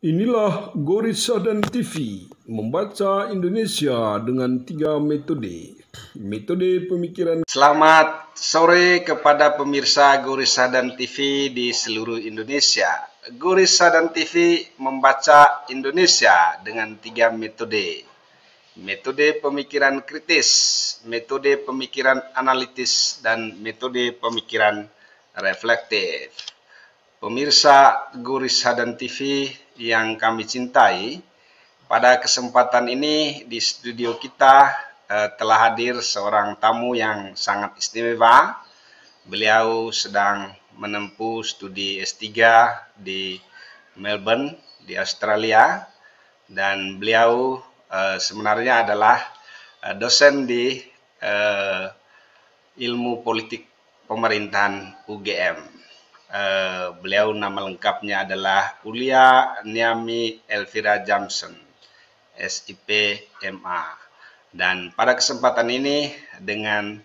Inilah Gorissa dan TV, membaca Indonesia dengan 3 metode. Metode pemikiran. Selamat sore kepada pemirsa Gorissa dan TV di seluruh Indonesia. Gorissa dan TV membaca Indonesia dengan 3 metode. Metode pemikiran kritis, metode pemikiran analitis, dan metode pemikiran reflektif. Pemirsa Gorissa dan TV yang kami cintai, pada kesempatan ini di studio kita telah hadir seorang tamu yang sangat istimewa. Beliau sedang menempuh studi S3 di Melbourne, di Australia, dan beliau sebenarnya adalah dosen di ilmu politik pemerintahan UGM. Beliau nama lengkapnya adalah Ulia Niami Elvira Jamson, SIP MA. Dan pada kesempatan ini dengan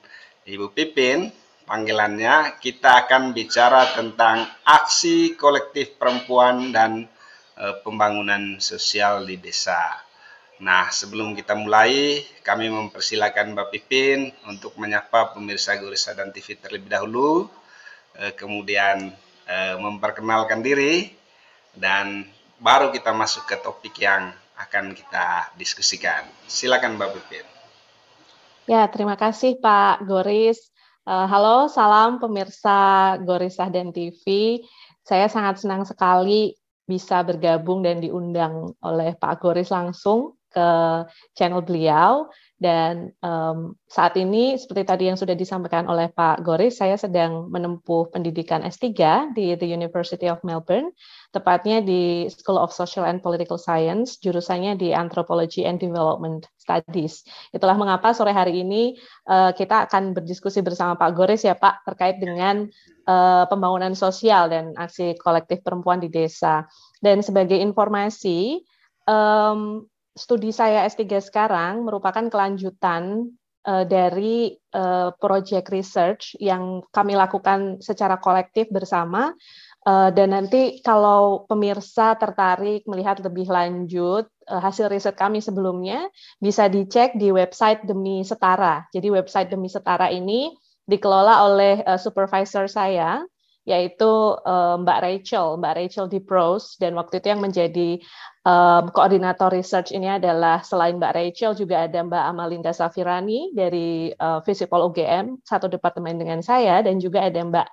Ibu Pipin, panggilannya, kita akan bicara tentang aksi kolektif perempuan dan pembangunan sosial di desa. Nah, sebelum kita mulai, kami mempersilakan Mbak Pipin untuk menyapa pemirsa Gorissa dan TV terlebih dahulu, kemudian memperkenalkan diri, dan baru kita masuk ke topik yang akan kita diskusikan. Silakan Mbak Pipin. Ya, terima kasih Pak Goris. Halo, salam pemirsa Gorissa dan TV. Saya sangat senang sekali bisa bergabung dan diundang oleh Pak Goris langsung ke channel beliau. Dan saat ini, seperti tadi yang sudah disampaikan oleh Pak Goris, saya sedang menempuh pendidikan S3 di The University of Melbourne, tepatnya di School of Social and Political Science, jurusannya di Anthropology and Development Studies. Itulah mengapa sore hari ini kita akan berdiskusi bersama Pak Goris ya Pak, terkait dengan pembangunan sosial dan aksi kolektif perempuan di desa. Dan sebagai informasi, studi saya S3 sekarang merupakan kelanjutan dari project research yang kami lakukan secara kolektif bersama, dan nanti kalau pemirsa tertarik melihat lebih lanjut hasil riset kami sebelumnya, bisa dicek di website Demi Setara. Jadi website Demi Setara ini dikelola oleh supervisor saya, yaitu Mbak Rachel DeProse, dan waktu itu yang menjadi koordinator research ini adalah selain Mbak Rachel juga ada Mbak Amalinda Safirani dari Visipol UGM, satu departemen dengan saya, dan juga ada Mbak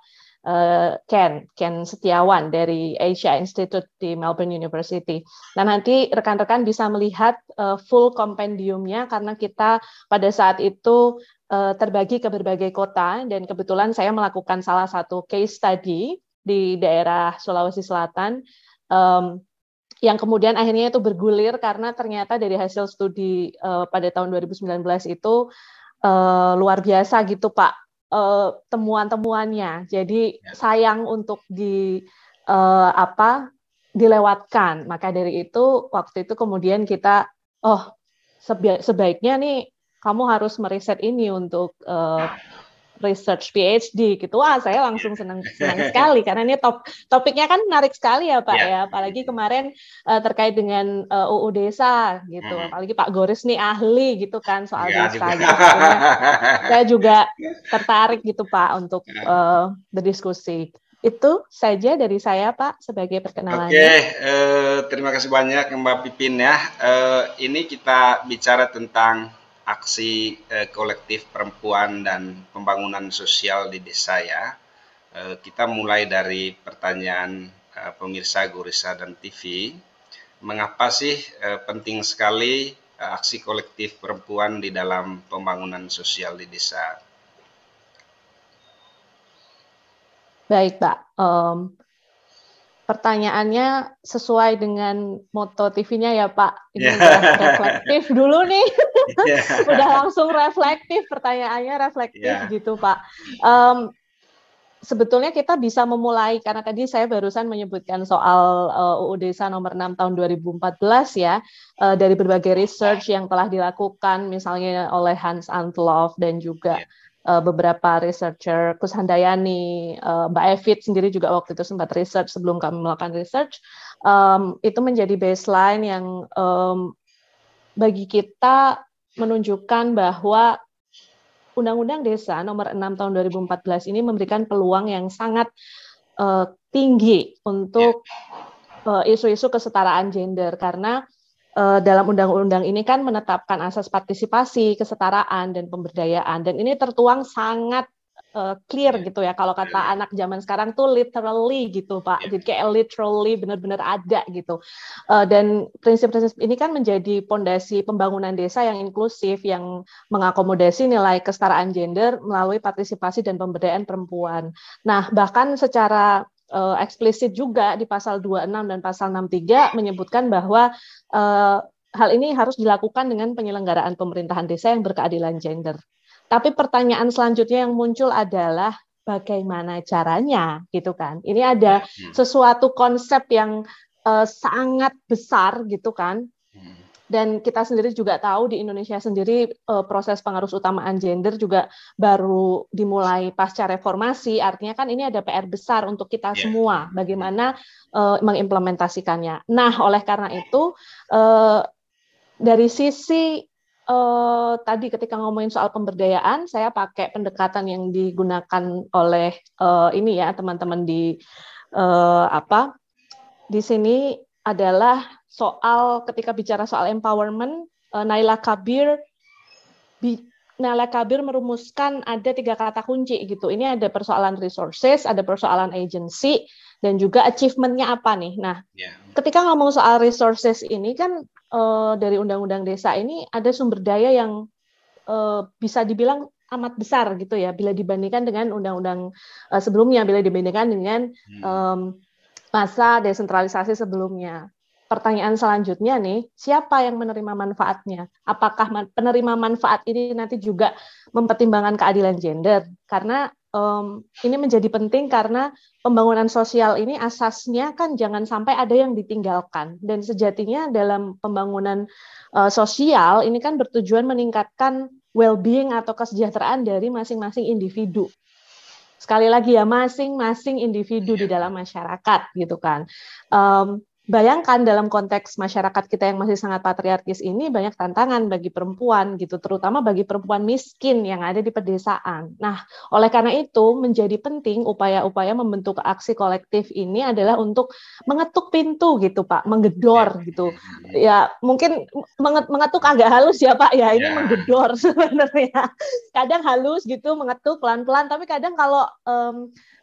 Ken Setiawan dari Asia Institute di Melbourne University. Nah, nanti rekan-rekan bisa melihat full kompendiumnya karena kita pada saat itu terbagi ke berbagai kota, dan kebetulan saya melakukan salah satu case study di daerah Sulawesi Selatan, yang kemudian akhirnya itu bergulir karena ternyata dari hasil studi pada tahun 2019 itu luar biasa gitu Pak, temuan-temuannya. Jadi sayang untuk dilewatkan. Maka dari itu waktu itu kemudian kita sebaiknya nih kamu harus meriset ini untuk research PhD gitu. Wah, saya langsung senang sekali karena ini topiknya kan menarik sekali ya Pak ya. Apalagi kemarin terkait dengan UU Desa gitu. Apalagi Pak Goris nih ahli gitu kan soal desa gitu. Saya juga tertarik gitu Pak untuk berdiskusi. Itu saja dari saya Pak sebagai perkenalannya. Oke, terima kasih banyak Mbak Pipin ya. Ini kita bicara tentang aksi kolektif perempuan dan pembangunan sosial di desa ya. Kita mulai dari pertanyaan pemirsa Gorissa dan TV. Mengapa sih penting sekali aksi kolektif perempuan di dalam pembangunan sosial di desa? Baik Pak. Pertanyaannya sesuai dengan moto TV-nya ya Pak. Ini udah reflektif dulu nih. Udah langsung reflektif, pertanyaannya reflektif gitu Pak. Sebetulnya kita bisa memulai, karena tadi saya barusan menyebutkan soal UU Desa nomor 6 tahun 2014 ya, dari berbagai research yang telah dilakukan misalnya oleh Hans Antloff dan juga beberapa researcher, Kus Handayani, Mbak Evit sendiri juga waktu itu sempat research sebelum kami melakukan research. itu menjadi baseline yang bagi kita menunjukkan bahwa Undang-Undang Desa Nomor 6 Tahun 2014 ini memberikan peluang yang sangat tinggi untuk isu-isu kesetaraan gender, karena dalam undang-undang ini kan menetapkan asas partisipasi, kesetaraan, dan pemberdayaan, dan ini tertuang sangat clear gitu ya. Kalau kata anak zaman sekarang tuh literally gitu Pak, jadi kayak literally benar-benar ada gitu. Dan prinsip-prinsip ini kan menjadi pondasi pembangunan desa yang inklusif, yang mengakomodasi nilai kesetaraan gender melalui partisipasi dan pemberdayaan perempuan. Nah, bahkan secara eksplisit juga di pasal 26 dan pasal 63 menyebutkan bahwa hal ini harus dilakukan dengan penyelenggaraan pemerintahan desa yang berkeadilan gender. Tapi pertanyaan selanjutnya yang muncul adalah bagaimana caranya, gitu kan? Ini ada sesuatu konsep yang sangat besar, gitu kan? Dan kita sendiri juga tahu di Indonesia sendiri proses pengarus utamaan gender juga baru dimulai pasca reformasi. Artinya kan ini ada PR besar untuk kita semua, bagaimana mengimplementasikannya. Nah, oleh karena itu dari sisi tadi ketika ngomongin soal pemberdayaan, saya pakai pendekatan yang digunakan oleh ini ya teman-teman di di sini adalah soal ketika bicara soal empowerment, Naila Kabbir merumuskan ada 3 kata kunci gitu. Ini ada persoalan resources, ada persoalan agency, dan juga achievement-nya apa nih. Nah, ketika ngomong soal resources ini kan dari Undang-Undang Desa ini ada sumber daya yang bisa dibilang amat besar gitu ya, bila dibandingkan dengan undang-undang sebelumnya, bila dibandingkan dengan masa desentralisasi sebelumnya. Pertanyaan selanjutnya nih, siapa yang menerima manfaatnya? Apakah penerima manfaat ini nanti juga mempertimbangkan keadilan gender? Karena ini menjadi penting karena pembangunan sosial ini asasnya kan jangan sampai ada yang ditinggalkan. Dan sejatinya dalam pembangunan sosial ini kan bertujuan meningkatkan well-being atau kesejahteraan dari masing-masing individu. Sekali lagi ya, masing-masing individu di dalam masyarakat gitu kan. Bayangkan dalam konteks masyarakat kita yang masih sangat patriarkis ini banyak tantangan bagi perempuan gitu, terutama bagi perempuan miskin yang ada di pedesaan. Nah, oleh karena itu menjadi penting upaya-upaya membentuk aksi kolektif ini adalah untuk mengetuk pintu gitu Pak, menggedor gitu. Ya mungkin mengetuk agak halus ya Pak ya, ini menggedor sebenarnya. Kadang halus gitu, mengetuk pelan-pelan, tapi kadang kalau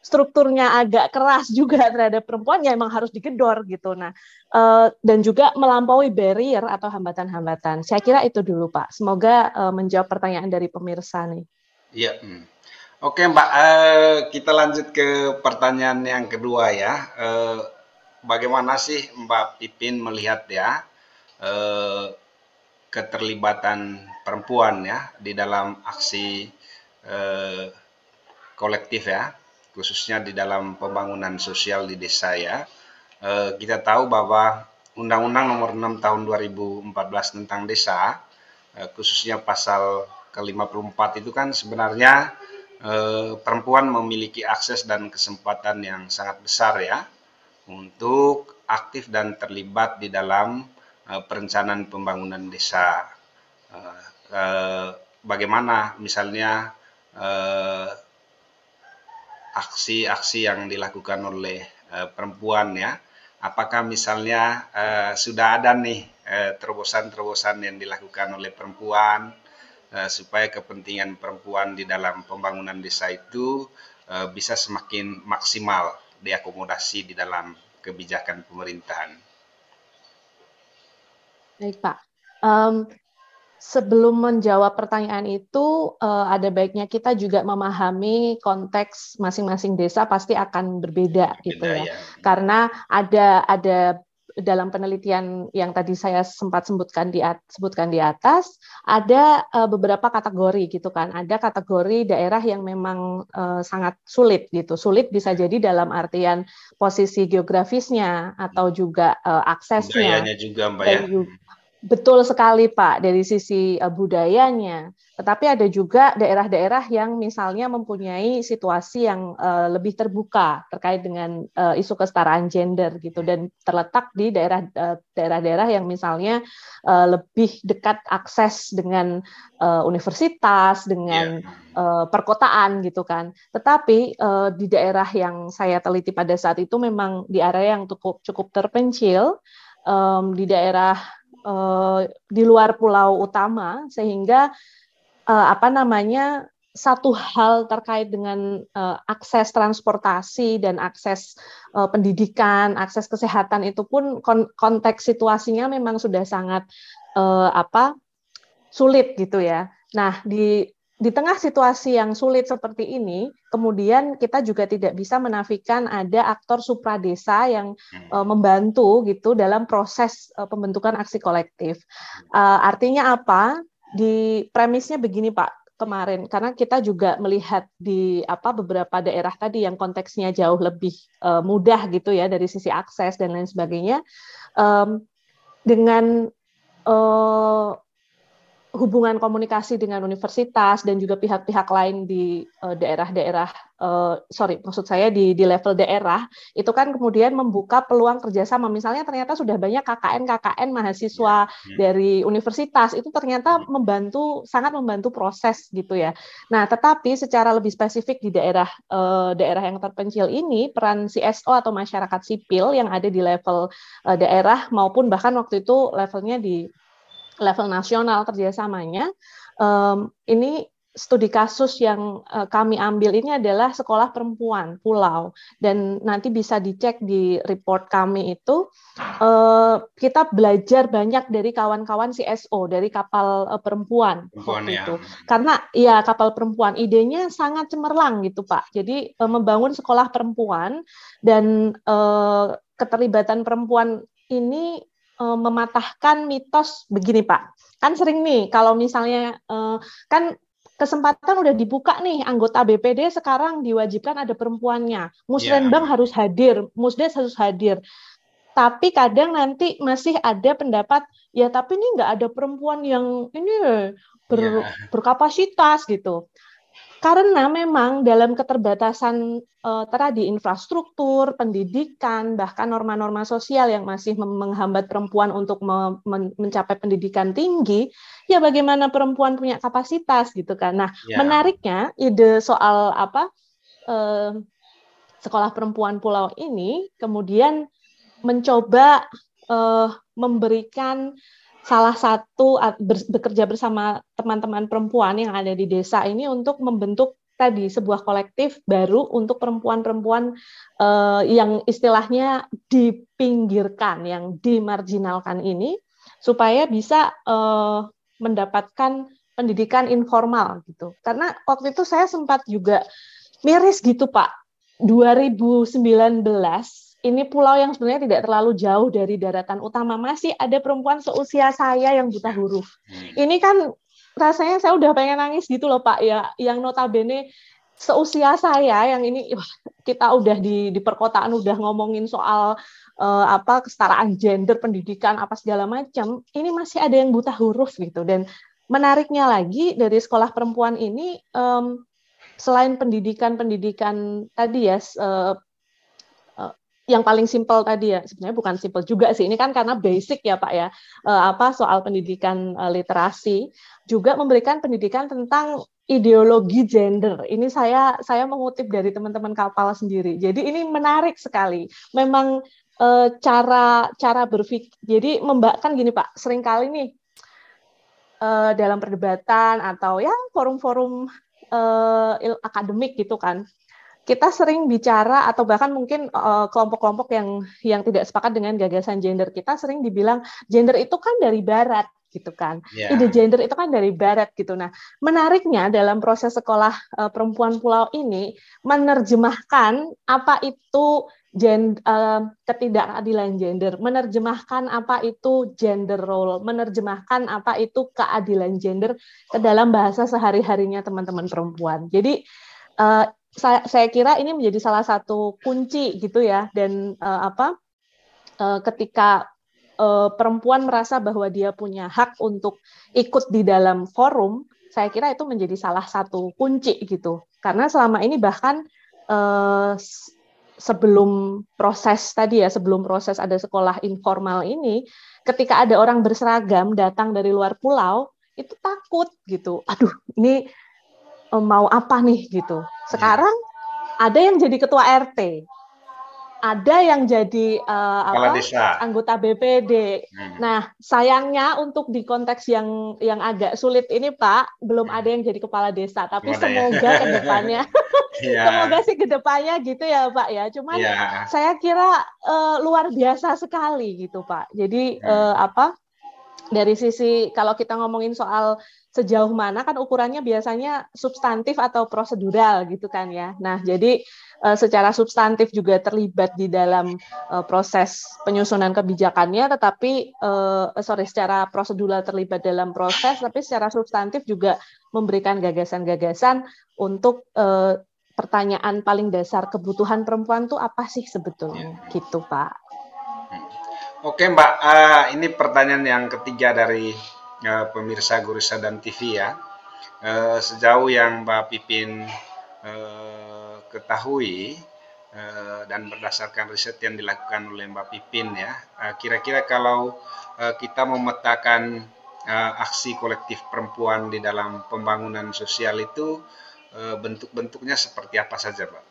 strukturnya agak keras juga terhadap perempuan, ya emang harus digedor gitu. Nah, dan juga melampaui barrier atau hambatan-hambatan. Saya kira itu dulu Pak. Semoga menjawab pertanyaan dari pemirsa nih. Iya. Oke Mbak, kita lanjut ke pertanyaan yang kedua ya. Bagaimana sih Mbak Pipin melihat ya keterlibatan perempuan ya di dalam aksi kolektif ya, khususnya di dalam pembangunan sosial di desa ya. Kita tahu bahwa Undang-Undang Nomor 6 Tahun 2014 tentang desa, khususnya pasal ke-54 itu kan sebenarnya perempuan memiliki akses dan kesempatan yang sangat besar ya untuk aktif dan terlibat di dalam perencanaan pembangunan desa. Bagaimana misalnya aksi-aksi yang dilakukan oleh perempuan ya, apakah misalnya sudah ada nih terobosan-terobosan yang dilakukan oleh perempuan supaya kepentingan perempuan di dalam pembangunan desa itu bisa semakin maksimal diakomodasi di dalam kebijakan pemerintahan. Baik Pak. Sebelum menjawab pertanyaan itu, ada baiknya kita juga memahami konteks masing-masing desa pasti akan berbeda gitu ya. Karena ada dalam penelitian yang tadi saya sempat sebutkan di atas, ada beberapa kategori gitu kan. Ada kategori daerah yang memang sangat sulit gitu. Sulit bisa jadi dalam artian posisi geografisnya atau juga aksesnya. Budayanya juga Mbak ya. Betul sekali Pak, dari sisi budayanya. Tetapi ada juga daerah-daerah yang misalnya mempunyai situasi yang lebih terbuka terkait dengan isu kesetaraan gender gitu, dan terletak di daerah-daerah yang misalnya lebih dekat akses dengan universitas, dengan perkotaan gitu kan. Tetapi di daerah yang saya teliti pada saat itu memang di area yang cukup terpencil, di daerah di luar pulau utama, sehingga apa namanya, satu hal terkait dengan akses transportasi dan akses pendidikan, akses kesehatan itu pun konteks situasinya memang sudah sangat sulit gitu ya. Nah, di tengah situasi yang sulit seperti ini, kemudian kita juga tidak bisa menafikan ada aktor supradesa yang membantu gitu dalam proses pembentukan aksi kolektif. Artinya apa? Di premisnya begini Pak, kemarin karena kita juga melihat di beberapa daerah tadi yang konteksnya jauh lebih mudah gitu ya dari sisi akses dan lain sebagainya, dengan hubungan komunikasi dengan universitas dan juga pihak-pihak lain di daerah-daerah, maksud saya di level daerah, itu kan kemudian membuka peluang kerjasama. Misalnya ternyata sudah banyak KKN mahasiswa dari universitas, itu ternyata sangat membantu proses gitu ya. Nah, tetapi secara lebih spesifik di daerah yang terpencil ini, peran CSO atau masyarakat sipil yang ada di level daerah maupun bahkan waktu itu levelnya di level nasional kerjasamanya, ini studi kasus yang kami ambil ini adalah sekolah perempuan pulau, dan nanti bisa dicek di report kami itu, kita belajar banyak dari kawan-kawan CSO dari kapal perempuan waktu itu, karena ya kapal perempuan idenya sangat cemerlang gitu Pak, jadi membangun sekolah perempuan dan keterlibatan perempuan ini mematahkan mitos begini Pak, kan sering nih kalau misalnya kan kesempatan udah dibuka nih, anggota BPD sekarang diwajibkan ada perempuannya, Musrenbang harus hadir, Musdes harus hadir, tapi kadang nanti masih ada pendapat ya tapi ini nggak ada perempuan yang ini berkapasitas gitu. Karena memang dalam keterbatasan tadi infrastruktur, pendidikan, bahkan norma-norma sosial yang masih menghambat perempuan untuk mencapai pendidikan tinggi, ya bagaimana perempuan punya kapasitas gitu kan. Nah, menariknya ide soal sekolah perempuan pulau ini kemudian mencoba memberikan salah satu bekerja bersama teman-teman perempuan yang ada di desa ini untuk membentuk tadi sebuah kolektif baru untuk perempuan-perempuan yang istilahnya dipinggirkan, yang dimarginalkan ini, supaya bisa mendapatkan pendidikan informal gitu. Karena waktu itu saya sempat juga miris gitu Pak, 2019 ini pulau yang sebenarnya tidak terlalu jauh dari daratan utama, masih ada perempuan seusia saya yang buta huruf. Ini kan rasanya saya udah pengen nangis gitu loh Pak ya, yang notabene seusia saya yang ini kita udah di perkotaan udah ngomongin soal kesetaraan gender, pendidikan apa segala macam, ini masih ada yang buta huruf gitu. Dan menariknya lagi dari sekolah perempuan ini, selain pendidikan tadi ya, yang paling simpel tadi ya, sebenarnya bukan simpel juga sih, ini kan karena basic ya Pak ya, soal pendidikan literasi, juga memberikan pendidikan tentang ideologi gender. Ini saya mengutip dari teman-teman kapal sendiri. Jadi ini menarik sekali. Memang cara berpikir. Jadi kan gini Pak, seringkali nih dalam perdebatan atau ya forum-forum akademik gitu kan, kita sering bicara atau bahkan mungkin kelompok-kelompok yang tidak sepakat dengan gagasan gender, kita sering dibilang gender itu kan dari barat gitu kan. Ide gender itu kan dari barat gitu. Nah, menariknya dalam proses sekolah perempuan pulau ini menerjemahkan apa itu ketidakadilan gender, menerjemahkan apa itu gender role, menerjemahkan apa itu keadilan gender ke dalam bahasa sehari-harinya teman-teman perempuan. Jadi saya kira ini menjadi salah satu kunci gitu ya, dan ketika perempuan merasa bahwa dia punya hak untuk ikut di dalam forum, saya kira itu menjadi salah satu kunci gitu. Karena selama ini bahkan sebelum proses tadi ya, sebelum proses ada sekolah informal ini, ketika ada orang berseragam datang dari luar pulau, itu takut gitu. Aduh, ini mau apa nih gitu. Sekarang ada yang jadi ketua RT, ada yang jadi anggota BPD. Nah, sayangnya untuk di konteks yang agak sulit ini, Pak, belum ada yang jadi kepala desa. Tapi semoga ke depannya, semoga sih ke depannya gitu ya, Pak ya. Cuman saya kira luar biasa sekali gitu, Pak. Jadi dari sisi kalau kita ngomongin soal sejauh mana kan ukurannya biasanya substantif atau prosedural gitu kan ya. Nah, jadi secara substantif juga terlibat di dalam proses penyusunan kebijakannya, tetapi secara prosedural terlibat dalam proses, tapi secara substantif juga memberikan gagasan-gagasan untuk pertanyaan paling dasar kebutuhan perempuan tuh apa sih sebetulnya, gitu Pak. Oke Mbak, ini pertanyaan yang ketiga dari pemirsa Gurisa dan TV ya. Sejauh yang Mbak Pipin ketahui dan berdasarkan riset yang dilakukan oleh Mbak Pipin ya, kira-kira kalau kita memetakan aksi kolektif perempuan di dalam pembangunan sosial itu bentuk-bentuknya seperti apa saja, Mbak?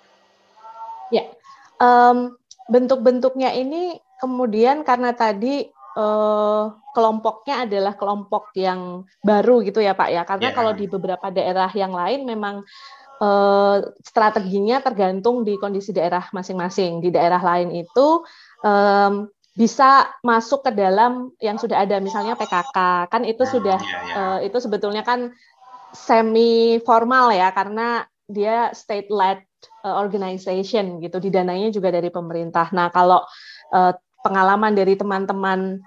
Ya, bentuk-bentuknya ini kemudian karena tadi kelompoknya adalah kelompok yang baru gitu ya Pak ya, karena kalau di beberapa daerah yang lain memang strateginya tergantung di kondisi daerah masing-masing. Di daerah lain itu bisa masuk ke dalam yang sudah ada, misalnya PKK, kan itu sudah itu sebetulnya kan semi formal ya, karena dia state-led organization gitu, didanainya juga dari pemerintah. Nah, kalau pengalaman dari teman-teman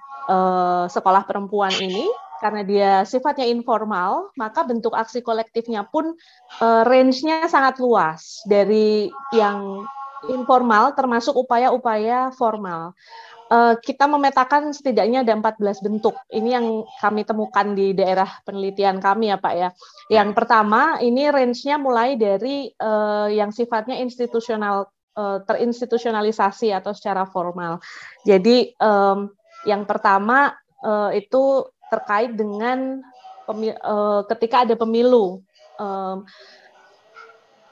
sekolah perempuan ini, karena dia sifatnya informal, maka bentuk aksi kolektifnya pun range-nya sangat luas, dari yang informal termasuk upaya-upaya formal. Kita memetakan setidaknya ada 14 bentuk. Ini yang kami temukan di daerah penelitian kami ya Pak ya. Yang pertama, ini range-nya mulai dari yang sifatnya institusional, terinstitusionalisasi atau secara formal. Jadi yang pertama itu terkait dengan ketika ada pemilu.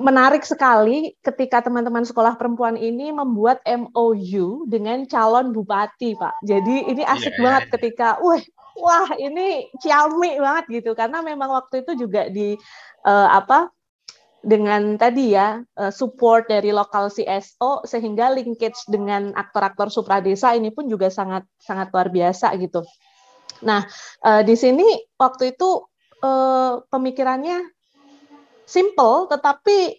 Menarik sekali ketika teman-teman sekolah perempuan ini membuat MOU dengan calon bupati, Pak. Jadi ini asik banget ketika, wah ini ciamik banget gitu, karena memang waktu itu juga di dengan tadi ya support dari lokal CSO, sehingga linkage dengan aktor-aktor supradesa ini pun juga sangat sangat luar biasa gitu. Nah, di sini waktu itu pemikirannya simple tetapi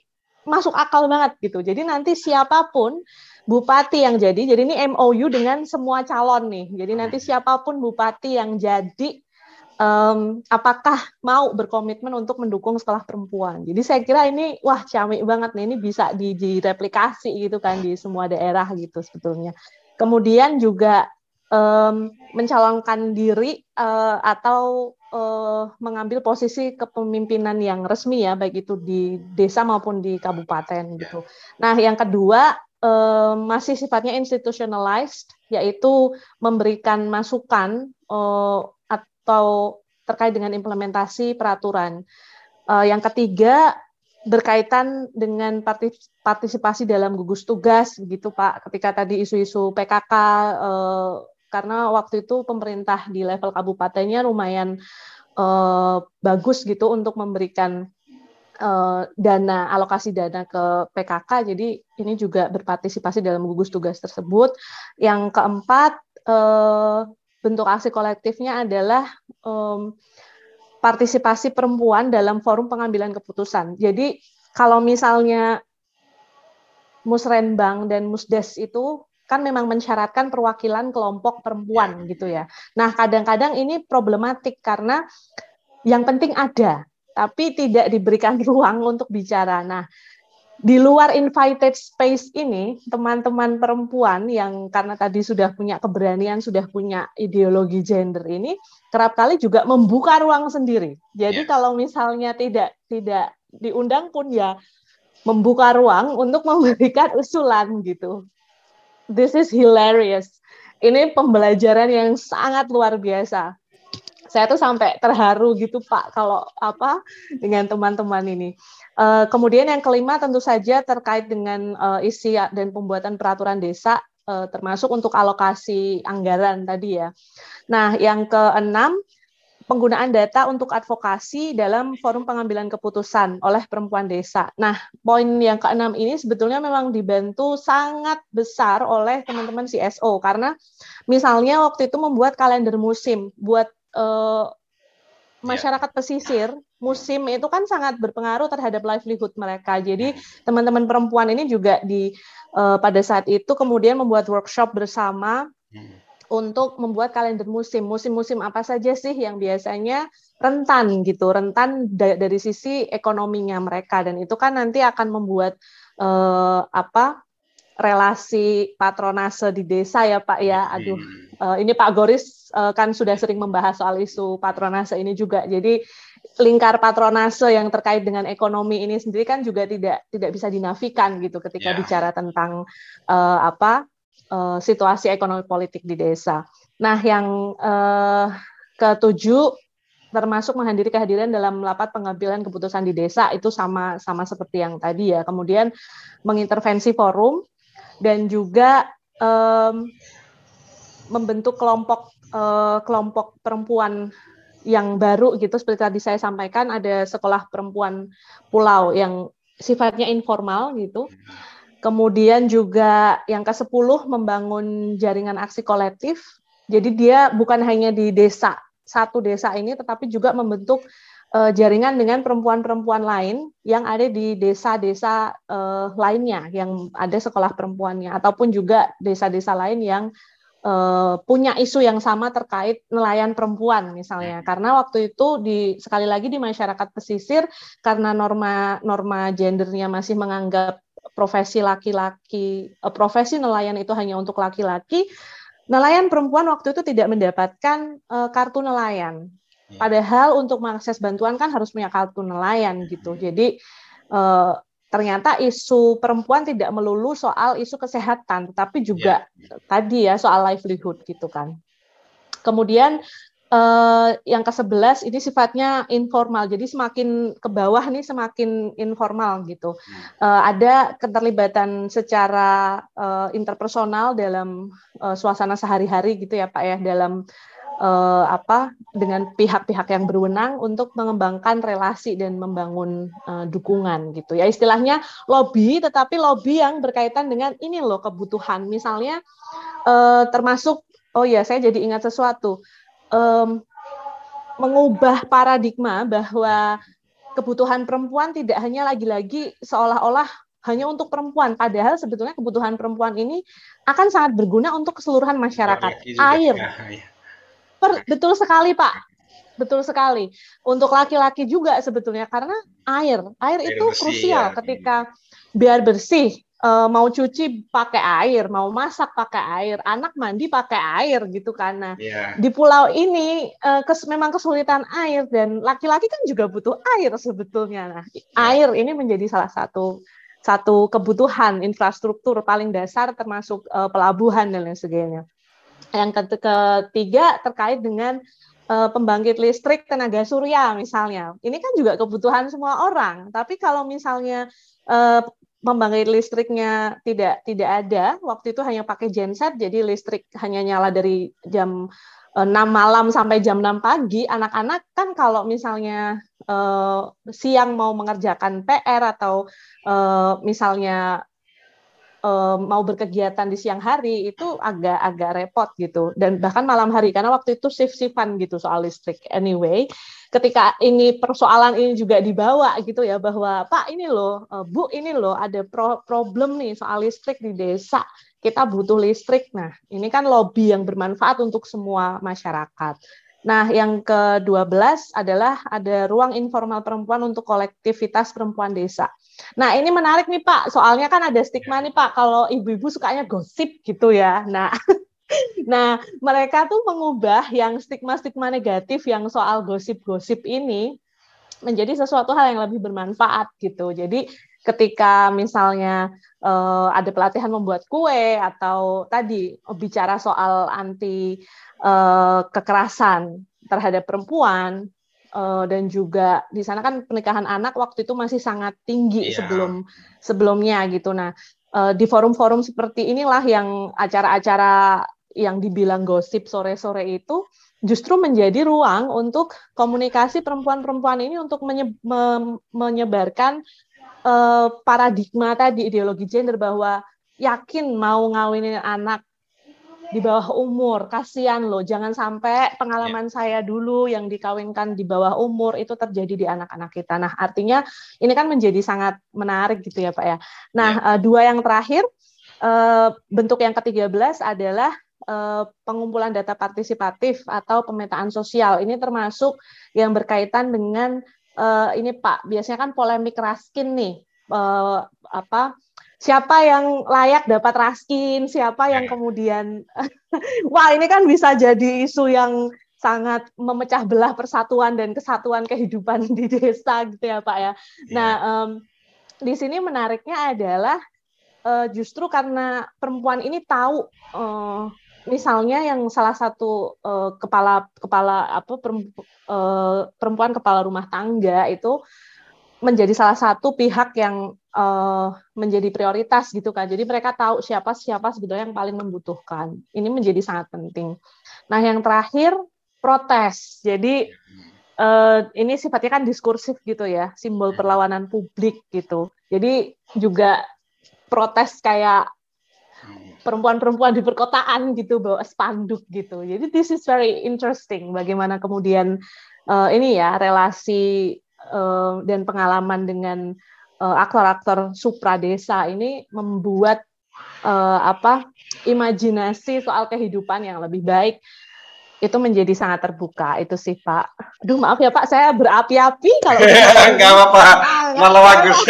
masuk akal banget gitu. Jadi nanti siapapun bupati yang jadi ini MOU dengan semua calon nih. Jadi nanti siapapun bupati yang jadi, apakah mau berkomitmen untuk mendukung sekolah perempuan. Jadi saya kira ini wah ciamik banget nih, ini bisa direplikasi gitu kan di semua daerah gitu sebetulnya. Kemudian juga mencalonkan diri atau mengambil posisi kepemimpinan yang resmi ya, baik itu di desa maupun di kabupaten gitu. Nah, yang kedua masih sifatnya institutionalized, yaitu memberikan masukan atau terkait dengan implementasi peraturan. Yang ketiga berkaitan dengan partisipasi dalam gugus tugas gitu Pak. Ketika tadi isu-isu PKK, karena waktu itu pemerintah di level kabupatennya lumayan bagus gitu untuk memberikan alokasi dana ke PKK, jadi ini juga berpartisipasi dalam gugus tugas tersebut. Yang keempat, bentuk aksi kolektifnya adalah partisipasi perempuan dalam forum pengambilan keputusan. Jadi kalau misalnya Musrenbang dan Musdes itu kan memang mensyaratkan perwakilan kelompok perempuan gitu ya. Nah, kadang-kadang ini problematik karena yang penting ada, tapi tidak diberikan ruang untuk bicara. Nah, di luar invited space ini, teman-teman perempuan yang karena tadi sudah punya keberanian, sudah punya ideologi gender ini, kerap kali juga membuka ruang sendiri. Jadi kalau misalnya tidak diundang pun ya membuka ruang untuk memberikan usulan gitu. This is hilarious. Ini pembelajaran yang sangat luar biasa. Saya tuh sampai terharu gitu Pak kalau dengan teman-teman ini. Kemudian yang kelima tentu saja terkait dengan isi dan pembuatan peraturan desa, termasuk untuk alokasi anggaran tadi ya. Nah, yang keenam, penggunaan data untuk advokasi dalam forum pengambilan keputusan oleh perempuan desa. Nah, poin yang keenam ini sebetulnya memang dibantu sangat besar oleh teman-teman CSO, karena misalnya waktu itu membuat kalender musim buat masyarakat pesisir, musim itu kan sangat berpengaruh terhadap livelihood mereka. Jadi teman-teman perempuan ini juga pada saat itu kemudian membuat workshop bersama untuk membuat kalender musim. Musim-musim apa saja sih yang biasanya rentan gitu, rentan dari sisi ekonominya mereka, dan itu kan nanti akan membuat relasi patronase di desa ya Pak ya. Aduh, ini Pak Goris kan sudah sering membahas soal isu patronase ini juga. Jadi lingkar patronase yang terkait dengan ekonomi ini sendiri kan juga tidak bisa dinafikan gitu ketika bicara tentang situasi ekonomi politik di desa. Nah, yang ketujuh termasuk menghadiri kehadiran dalam rapat pengambilan keputusan di desa, itu sama seperti yang tadi ya. Kemudian mengintervensi forum dan juga membentuk kelompok perempuan yang baru gitu, seperti tadi saya sampaikan, ada sekolah perempuan pulau yang sifatnya informal gitu. Kemudian juga yang ke-10 membangun jaringan aksi kolektif. Jadi dia bukan hanya di satu desa ini, tetapi juga membentuk jaringan dengan perempuan-perempuan lain yang ada di desa-desa lainnya, yang ada sekolah perempuannya, ataupun juga desa-desa lain yang punya isu yang sama terkait nelayan perempuan misalnya. Karena waktu itu sekali lagi di masyarakat pesisir, karena norma gendernya masih menganggap profesi laki-laki, profesi nelayan itu hanya untuk laki-laki, nelayan perempuan waktu itu tidak mendapatkan kartu nelayan. Padahal untuk mengakses bantuan kan harus punya kartu nelayan gitu. Jadi ternyata isu perempuan tidak melulu soal isu kesehatan, tetapi juga tadi ya soal livelihood gitu kan. Kemudian yang ke-11 ini sifatnya informal, jadi semakin ke bawah nih semakin informal gitu. Ada keterlibatan secara interpersonal dalam suasana sehari-hari gitu ya Pak ya, dalam dengan pihak-pihak yang berwenang untuk mengembangkan relasi dan membangun dukungan gitu ya. Istilahnya lobby, tetapi lobby yang berkaitan dengan ini loh kebutuhan. Misalnya termasuk, saya jadi ingat sesuatu, mengubah paradigma bahwa kebutuhan perempuan tidak hanya lagi-lagi seolah-olah hanya untuk perempuan, padahal sebetulnya kebutuhan perempuan ini akan sangat berguna untuk keseluruhan masyarakat. Air. Betul sekali Pak, betul sekali. Untuk laki-laki juga sebetulnya, karena air itu bersih, krusial ya. Ketika biar bersih, mau cuci pakai air, mau masak pakai air, anak mandi pakai air gitu kan. Nah, di pulau ini memang kesulitan air, dan laki-laki kan juga butuh air sebetulnya. Nah, air ini menjadi salah satu kebutuhan infrastruktur paling dasar, termasuk pelabuhan dan lain sebagainya. Yang ketiga terkait dengan pembangkit listrik tenaga surya misalnya. Ini kan juga kebutuhan semua orang. Tapi kalau misalnya pembangkit listriknya tidak ada, waktu itu hanya pakai genset, jadi listrik hanya nyala dari jam 6 malam sampai jam 6 pagi, anak-anak kan kalau misalnya siang mau mengerjakan PR atau misalnya mau berkegiatan di siang hari itu agak repot gitu, dan bahkan malam hari karena waktu itu shift-shiftan gitu soal listrik. Anyway, ketika ini persoalan ini juga dibawa gitu ya, bahwa Pak ini loh, Bu ini loh ada problem nih soal listrik di desa, kita butuh listrik. Nah, ini kan lobby yang bermanfaat untuk semua masyarakat. Nah, yang ke-12 adalah ada ruang informal perempuan untuk kolektivitas perempuan desa. Nah, ini menarik nih Pak, soalnya kan ada stigma nih Pak, kalau ibu-ibu sukanya gosip gitu ya. Nah, mereka tuh mengubah yang stigma-stigma negatif yang soal gosip-gosip ini menjadi sesuatu hal yang lebih bermanfaat gitu. Jadi ketika misalnya ada pelatihan membuat kue atau tadi bicara soal anti kekerasan terhadap perempuan dan juga di sana kan pernikahan anak waktu itu masih sangat tinggi sebelumnya gitu. Nah, di forum-forum seperti inilah yang acara-acara yang dibilang gosip sore-sore itu justru menjadi ruang untuk komunikasi perempuan-perempuan ini untuk menyebarkan paradigma tadi, ideologi gender bahwa yakin mau ngawinin anak di bawah umur, kasihan loh, jangan sampai pengalaman saya dulu yang dikawinkan di bawah umur itu terjadi di anak-anak kita. Nah, artinya ini kan menjadi sangat menarik gitu ya Pak ya. Nah, dua yang terakhir, bentuk yang ke-13 adalah pengumpulan data partisipatif atau pemetaan sosial. Ini termasuk yang berkaitan dengan ini Pak, biasanya kan polemik Raskin nih, siapa yang layak dapat Raskin, siapa yang kemudian, wah ini kan bisa jadi isu yang sangat memecah belah persatuan dan kesatuan kehidupan di desa gitu ya Pak ya. Nah, di sini menariknya adalah justru karena perempuan ini tahu misalnya yang salah satu perempuan kepala rumah tangga itu menjadi salah satu pihak yang menjadi prioritas gitu kan. Jadi mereka tahu siapa sebetulnya yang paling membutuhkan. Ini menjadi sangat penting. Nah, yang terakhir protes. Jadi ini sifatnya kan diskursif gitu ya, simbol perlawanan publik gitu. Jadi juga protes kayak perempuan-perempuan di perkotaan gitu bawa spanduk gitu. Jadi this is very interesting bagaimana kemudian ini ya relasi dan pengalaman dengan aktor-aktor supra desa ini membuat imajinasi soal kehidupan yang lebih baik itu menjadi sangat terbuka. Itu sih Pak. Aduh maaf ya Pak, saya berapi-api kalau nggak apa-apa, malah bagus.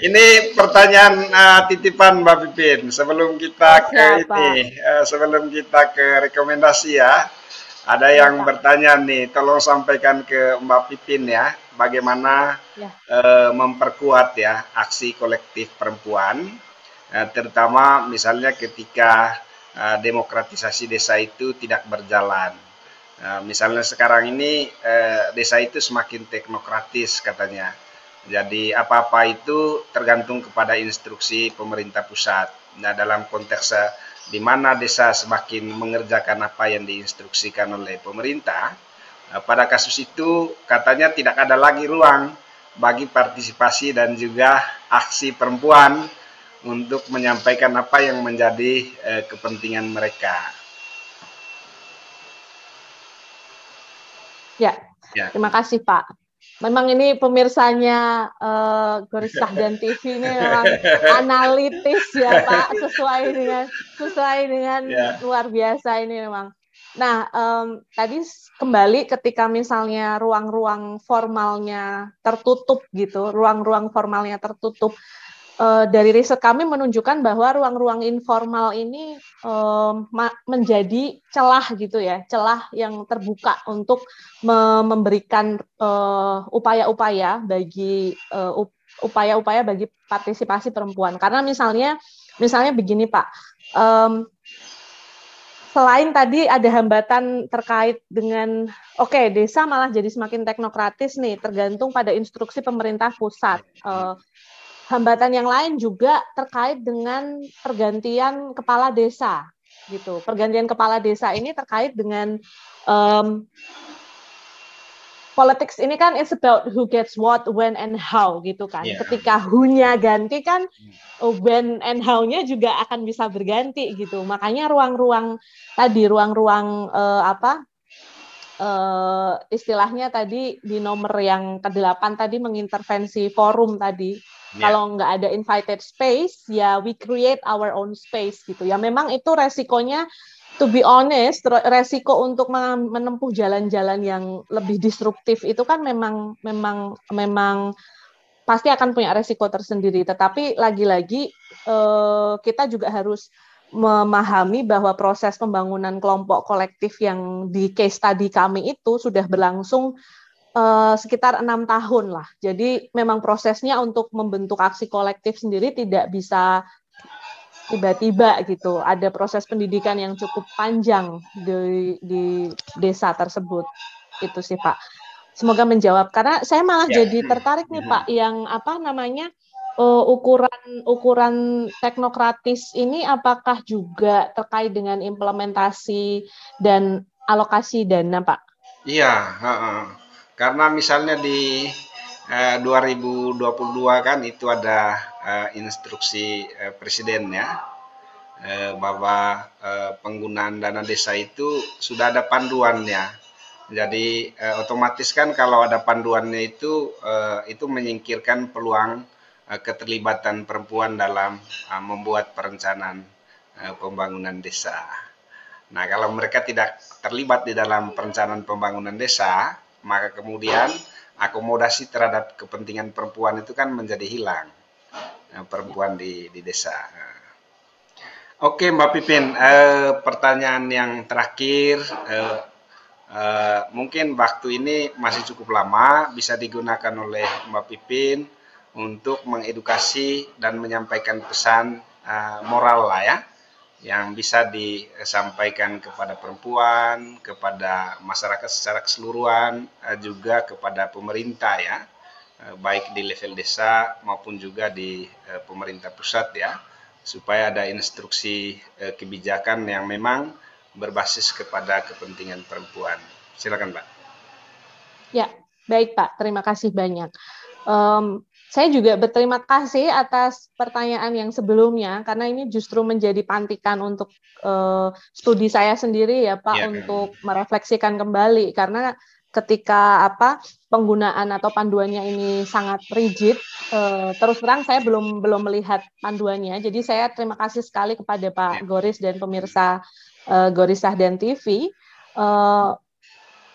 Ini pertanyaan titipan Mbak Pipin. Sebelum kita sebelum kita ke rekomendasi ya, ada yang bertanya nih. Tolong sampaikan ke Mbak Pipin ya, bagaimana memperkuat ya aksi kolektif perempuan, terutama misalnya ketika demokratisasi desa itu tidak berjalan. Misalnya sekarang ini desa itu semakin teknokratis katanya. Jadi apa-apa itu tergantung kepada instruksi pemerintah pusat. Nah, dalam konteks di mana desa semakin mengerjakan apa yang diinstruksikan oleh pemerintah, pada kasus itu katanya tidak ada lagi ruang bagi partisipasi dan juga aksi perempuan untuk menyampaikan apa yang menjadi kepentingan mereka. Ya, terima kasih Pak. Memang ini pemirsanya Goris Sahdan TV ini memang analitis ya Pak, sesuai dengan luar biasa ini memang. Nah, tadi kembali ketika misalnya ruang-ruang formalnya tertutup gitu, ruang-ruang formalnya tertutup. Dari riset kami menunjukkan bahwa ruang-ruang informal ini menjadi celah gitu ya, celah yang terbuka untuk memberikan upaya-upaya bagi partisipasi perempuan. Karena misalnya begini Pak, selain tadi ada hambatan terkait dengan desa malah jadi semakin teknokratis nih, tergantung pada instruksi pemerintah pusat. Hambatan yang lain juga terkait dengan pergantian kepala desa, gitu. Pergantian kepala desa ini terkait dengan politics ini kan it's about who gets what, when, and how, gitu kan. Ketika who-nya ganti kan, when and how-nya juga akan bisa berganti, gitu. Makanya ruang-ruang istilahnya tadi di nomor yang ke-8 tadi mengintervensi forum tadi. Kalau nggak ada invited space, ya we create our own space gitu. Ya memang itu resikonya to be honest, resiko untuk menempuh jalan-jalan yang lebih disruptif itu kan memang pasti akan punya resiko tersendiri. Tetapi lagi-lagi kita juga harus memahami bahwa proses pembangunan kelompok kolektif yang di case study kami itu sudah berlangsung sekitar 6 tahun lah. Jadi memang prosesnya untuk membentuk aksi kolektif sendiri tidak bisa tiba-tiba gitu. Ada proses pendidikan yang cukup panjang di desa tersebut. Itu sih Pak. Semoga menjawab. Karena saya malah jadi tertarik nih Pak, yang apa namanya ukuran teknokratis ini apakah juga terkait dengan implementasi dan alokasi dana Pak? Iya, karena misalnya di 2022 kan itu ada instruksi presiden ya, bahwa penggunaan dana desa itu sudah ada panduannya. Jadi otomatis kan kalau ada panduannya itu menyingkirkan peluang keterlibatan perempuan dalam membuat perencanaan pembangunan desa. Nah, kalau mereka tidak terlibat di dalam perencanaan pembangunan desa, maka kemudian akomodasi terhadap kepentingan perempuan itu kan menjadi hilang, perempuan di desa. Oke, Mbak Pipin, pertanyaan yang terakhir, mungkin waktu ini masih cukup lama, bisa digunakan oleh Mbak Pipin untuk mengedukasi dan menyampaikan pesan moral lah ya, yang bisa disampaikan kepada perempuan, kepada masyarakat secara keseluruhan, juga kepada pemerintah ya, baik di level desa maupun juga di pemerintah pusat ya, supaya ada instruksi kebijakan yang memang berbasis kepada kepentingan perempuan. Silakan Pak. Ya, baik Pak, terima kasih banyak. Saya juga berterima kasih atas pertanyaan yang sebelumnya, karena ini justru menjadi pantikan untuk studi saya sendiri ya Pak, untuk merefleksikan kembali, karena ketika penggunaan atau panduannya ini sangat rigid, terus terang saya belum melihat panduannya, jadi saya terima kasih sekali kepada Pak Goris dan pemirsa Goris Sahdan TV.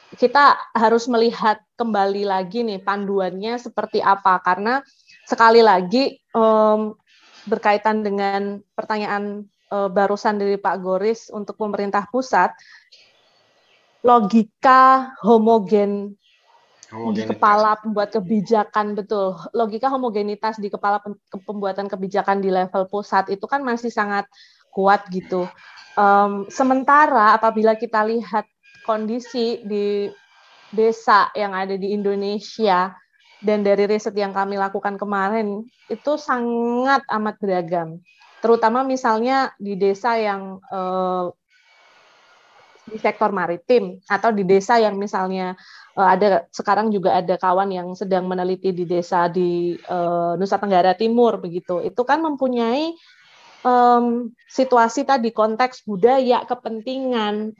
Kita harus melihat kembali lagi nih panduannya seperti apa, karena sekali lagi berkaitan dengan pertanyaan barusan dari Pak Goris untuk pemerintah pusat, logika homogen di kepala pembuat kebijakan, betul, logika homogenitas di kepala pembuatan kebijakan di level pusat itu kan masih sangat kuat gitu. Sementara apabila kita lihat kondisi di desa yang ada di Indonesia, dan dari riset yang kami lakukan kemarin, itu sangat amat beragam. Terutama misalnya di desa yang di sektor maritim, atau di desa yang misalnya sekarang juga ada kawan yang sedang meneliti di desa di Nusa Tenggara Timur, begitu. Itu kan mempunyai situasi tadi, konteks budaya, kepentingan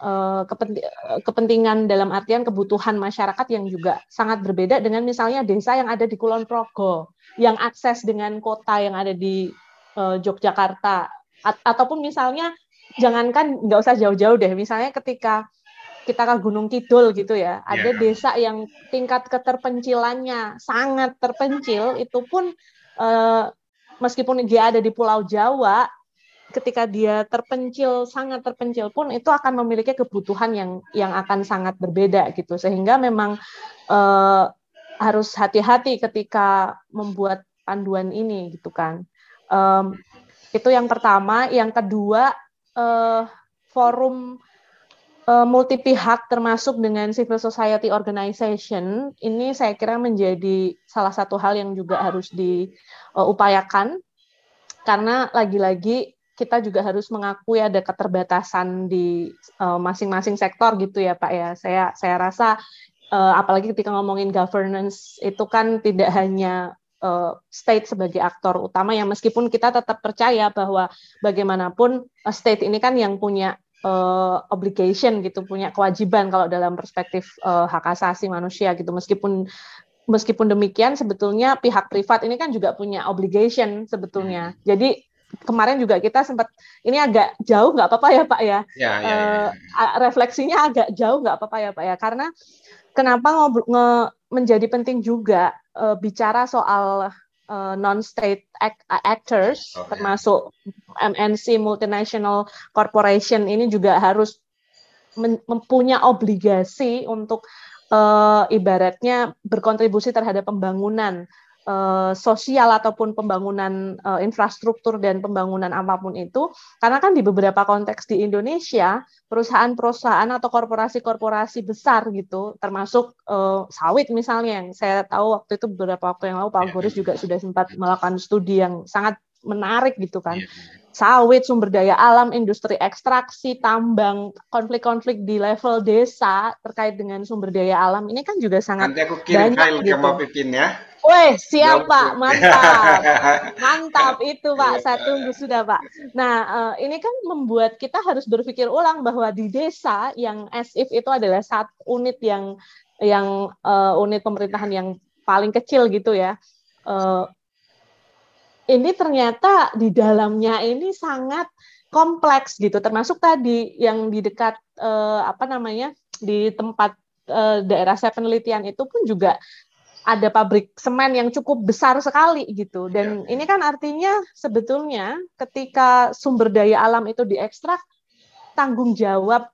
dalam artian kebutuhan masyarakat yang juga sangat berbeda dengan misalnya desa yang ada di Kulon Progo, yang akses dengan kota yang ada di Yogyakarta, ataupun misalnya jangankan nggak usah jauh-jauh deh, misalnya ketika kita ke Gunung Kidul gitu ya, ada desa yang tingkat keterpencilannya sangat terpencil, itu pun meskipun dia ada di Pulau Jawa, ketika dia sangat terpencil pun itu akan memiliki kebutuhan yang akan sangat berbeda gitu, sehingga memang harus hati-hati ketika membuat panduan ini gitu kan. Itu yang pertama. Yang kedua, forum multi pihak termasuk dengan civil society organization ini saya kira menjadi salah satu hal yang juga harus diupayakan, karena lagi-lagi kita juga harus mengakui ada keterbatasan di masing-masing sektor gitu ya Pak ya. Saya rasa apalagi ketika ngomongin governance itu kan tidak hanya state sebagai aktor utama, yang meskipun kita tetap percaya bahwa bagaimanapun state ini kan yang punya obligation gitu, punya kewajiban kalau dalam perspektif hak asasi manusia gitu. Meskipun demikian sebetulnya pihak privat ini kan juga punya obligation sebetulnya. Jadi kemarin juga kita sempat, ini agak jauh nggak apa-apa ya Pak ya, refleksinya agak jauh nggak apa-apa ya Pak ya, karena kenapa menjadi penting juga bicara soal non-state actors, termasuk MNC, multinational corporation, ini juga harus mempunyai obligasi untuk ibaratnya berkontribusi terhadap pembangunan sosial ataupun pembangunan infrastruktur dan pembangunan apapun itu, karena kan di beberapa konteks di Indonesia perusahaan-perusahaan atau korporasi-korporasi besar gitu, termasuk sawit misalnya, yang saya tahu waktu itu beberapa waktu yang lalu Pak Goris juga sudah sempat melakukan studi yang sangat menarik gitu kan. Sawit, sumber daya alam, industri ekstraksi, tambang, konflik-konflik di level desa terkait dengan sumber daya alam ini kan juga sangat Nanti aku kirim banyak file gitu. ke Mbak Pipin ya. Wih, siap Pak, mantap. Mantap itu Pak, saya tunggu sudah Pak. Nah, ini kan membuat kita harus berpikir ulang bahwa di desa yang as if itu adalah satu unit yang unit pemerintahan yang paling kecil gitu ya. Ini ternyata di dalamnya ini sangat kompleks gitu, termasuk tadi yang di dekat di tempat daerah saya penelitian itu pun juga ada pabrik semen yang cukup besar sekali gitu, dan ini kan artinya sebetulnya ketika sumber daya alam itu diekstrak, tanggung jawab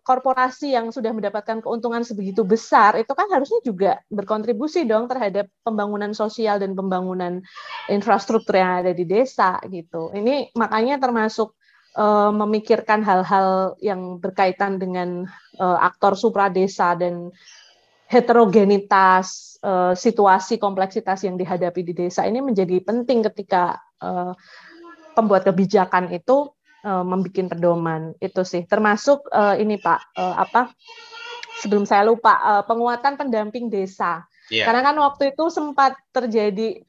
korporasi yang sudah mendapatkan keuntungan sebegitu besar itu kan harusnya juga berkontribusi dong terhadap pembangunan sosial dan pembangunan infrastruktur yang ada di desa gitu. Ini makanya termasuk memikirkan hal-hal yang berkaitan dengan aktor supradesa dan heterogenitas situasi kompleksitas yang dihadapi di desa ini menjadi penting ketika pembuat kebijakan itu membuat pedoman itu sih, termasuk ini Pak sebelum saya lupa penguatan pendamping desa. Karena kan waktu itu sempat terjadi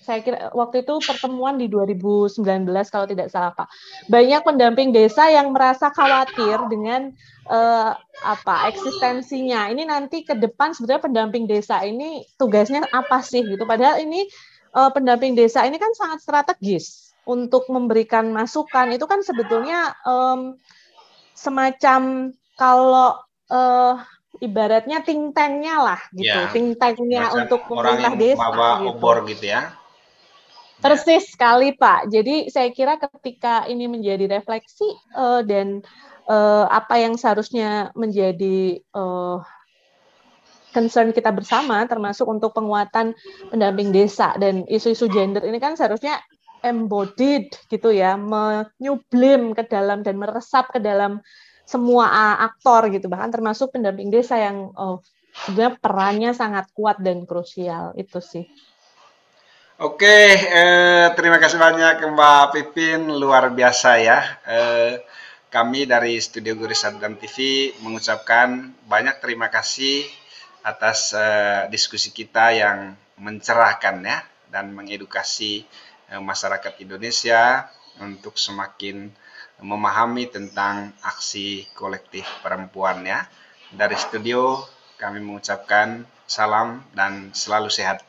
saya kira waktu itu pertemuan di 2019 kalau tidak salah Pak, banyak pendamping desa yang merasa khawatir dengan eksistensinya. Ini nanti ke depan sebenarnya pendamping desa ini tugasnya apa sih gitu, padahal ini pendamping desa ini kan sangat strategis untuk memberikan masukan. Itu kan sebetulnya semacam kalau ibaratnya think tank-nya lah gitu, think tank-nya untuk pemerintah desa bawa gitu. obor gitu ya. Persis sekali Pak. Jadi saya kira ketika ini menjadi refleksi dan apa yang seharusnya menjadi concern kita bersama, termasuk untuk penguatan pendamping desa dan isu-isu gender ini kan seharusnya embodied gitu ya, menyublim ke dalam dan meresap ke dalam semua aktor gitu, bahkan termasuk pendamping desa yang sebenarnya perannya sangat kuat dan krusial itu sih. Oke, terima kasih banyak Mbak Pipin, luar biasa ya. Kami dari Studio Goris Saddan TV mengucapkan banyak terima kasih atas diskusi kita yang mencerahkan ya dan mengedukasi masyarakat Indonesia untuk semakin memahami tentang aksi kolektif perempuan ya. Dari studio kami mengucapkan salam dan selalu sehat.